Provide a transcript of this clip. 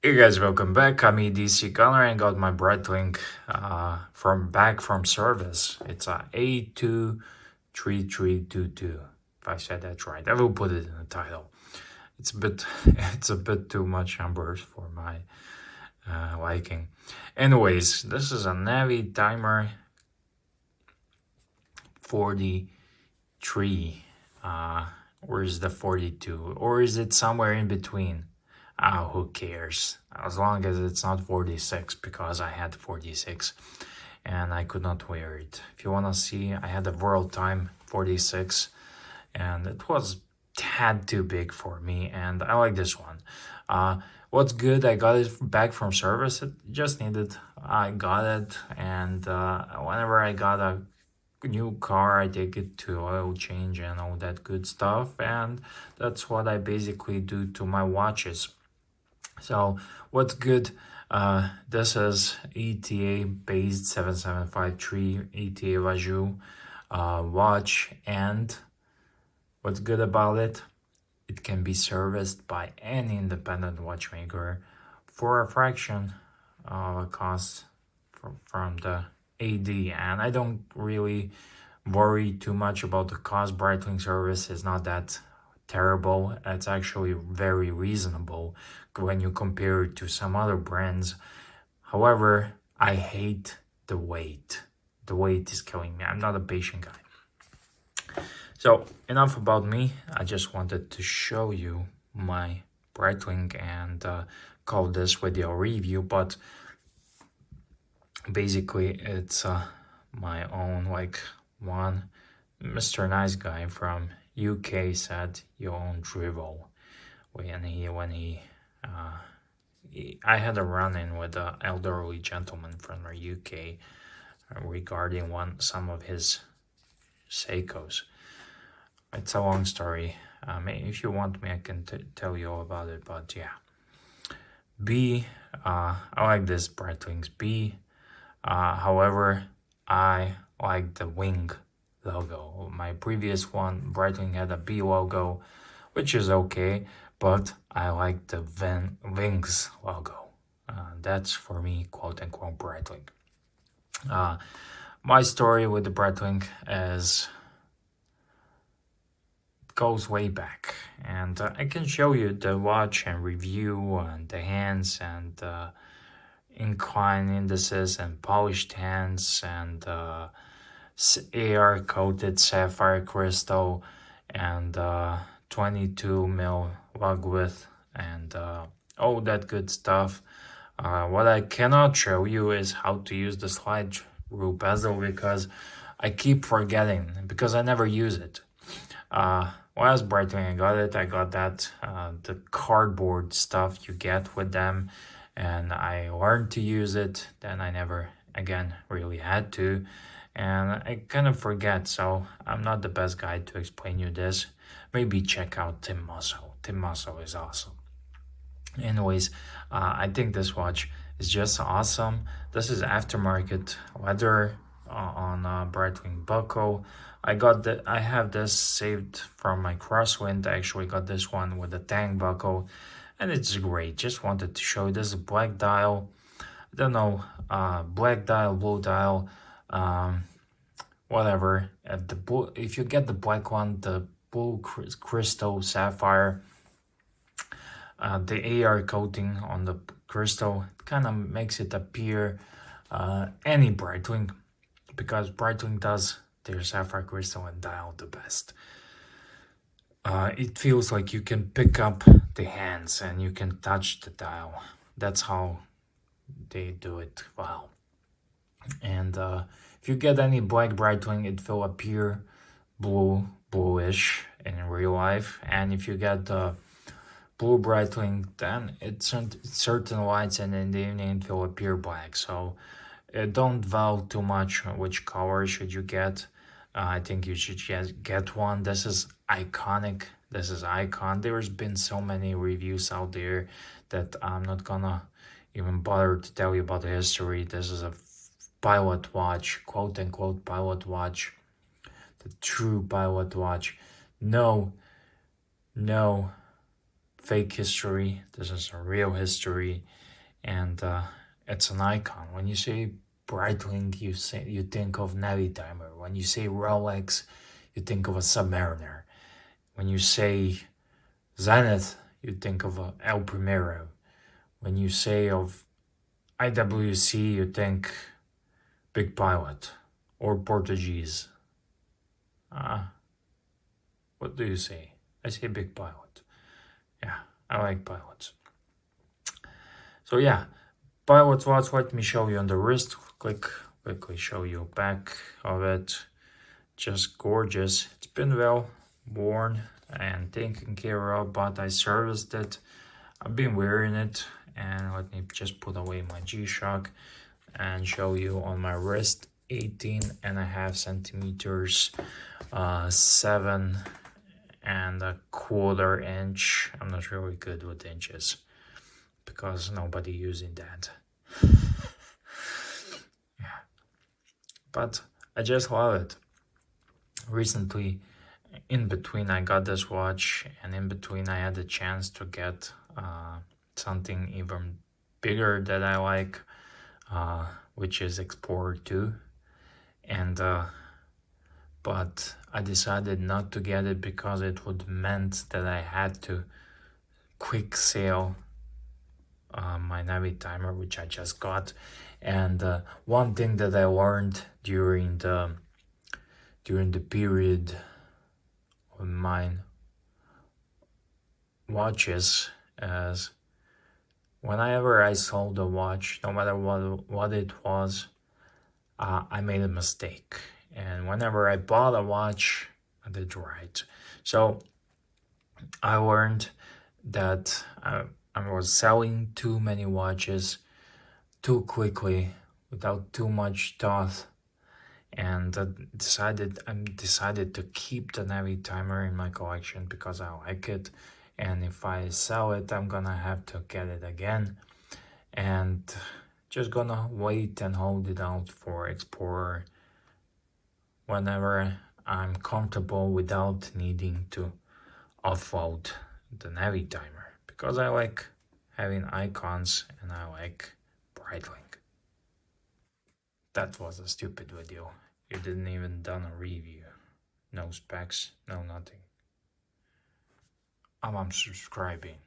Hey guys, welcome back. I'm EDC Connor and got my Breitling from service. It's a A23322. If I said that right, I will put it in the title. It's a bit it's a bit too much numbers for my liking. Anyways, this is a Navitimer 43. Or is the 42? Or is it somewhere in between? Who cares? As long as it's not 46, because I had 46 and I could not wear it. If you want to see, I had a World Time 46 and it was tad too big for me, and I like this one. What's good, I got it back from service. It just needed, I got it, and whenever I got a new car, I take it to oil change and all that good stuff, and that's what I basically do to my watches. So what's good, this is ETA based 7753 ETA Vaju watch, and what's good about it, it can be serviced by any independent watchmaker for a fraction of a cost from the AD, and I don't really worry too much about the cost. Breitling service is not that terrible. It's actually very reasonable when you compare it to some other brands. However, I hate the wait. The wait is killing me. I'm not a patient guy. So enough about me. I just wanted to show you my Breitling and call this video review, but basically it's my own, like, one Mr. Nice Guy from UK said you own drivel. I had a run-in with an elderly gentleman from the UK regarding some of his Seikos. It's a long story. If you want me, I can tell you all about it, but yeah. I like this Breitling's B. However, I like the wing logo. My previous one, Breitling, had a B logo, which is okay, but I like the wings logo. That's for me, quote unquote, Breitling. My story with the Breitling goes way back, and I can show you the watch and review and the hands and incline indices and polished hands and AR coated sapphire crystal and 22 mil lug width and all that good stuff. What I cannot show you is how to use the slide rule bezel, because I keep forgetting, because I never use it. Last Breitling I got that the cardboard stuff you get with them, and I learned to use it. Then I never again really had to, and I kind of forget, so I'm not the best guy to explain you this. Maybe check out Tim Muscle. Tim Muscle is awesome. Anyways, I think this watch is just awesome. This is aftermarket leather on Breitling buckle. I have this saved from my Crosswind. I actually got this one with a tang buckle, and it's great. Just wanted to show you. This is a black dial. I don't know, black dial, blue dial, whatever. If you get the black one, the blue crystal sapphire, the AR coating on the crystal kind of makes it appear any Breitling, because Breitling does their sapphire crystal and dial the best. It feels like you can pick up the hands and you can touch the dial. That's how they do it well. And if you get any black Breitling, it will appear bluish in real life. And if you get the blue Breitling, then it's certain lights, and in the evening it will appear black. So don't value too much which color should you get. I think you should just get one. This is iconic. This is icon. There's been so many reviews out there that I'm not gonna even bother to tell you about the history. This is a pilot watch, quote unquote pilot watch, the true pilot watch. No fake history. This is a real history, and it's an icon. When you say Breitling, you think of Navitimer. When you say Rolex, you think of a Submariner. When you say Zenith, you think of a El Primero. When you say of IWC, you think Big Pilot or Portuguese. What do you say? I say Big Pilot. Yeah, I like pilots. So yeah, pilot watch. Let me show you on the wrist. Quickly show you back of it. Just gorgeous. It's been well worn and taken care of, but I serviced it. I've been wearing it, and let me just put away my G-Shock and show you on my wrist. 18.5 centimeters, 7.25 inch. I'm not really good with inches because nobody using that. Yeah, but I just love it. Recently, in between I got this watch, and in between I had the chance to get something even bigger that I like, which is Explorer 2, and but I decided not to get it because it would meant that I had to quick sell my Navitimer, which I just got. And one thing that I learned during the period of mine watches is whenever I sold a watch, no matter what it was, I made a mistake. And whenever I bought a watch, I did right. So I learned that I was selling too many watches too quickly without too much thought, and I decided to keep the Navitimer in my collection because I like it, and if I sell it, I'm gonna have to get it again, and just gonna wait and hold it out for Explorer whenever I'm comfortable without needing to offload the Navitimer, because I like having icons and I like Breitling. That was a stupid video. You didn't even done a review. No specs, no nothing. I'm unsubscribing.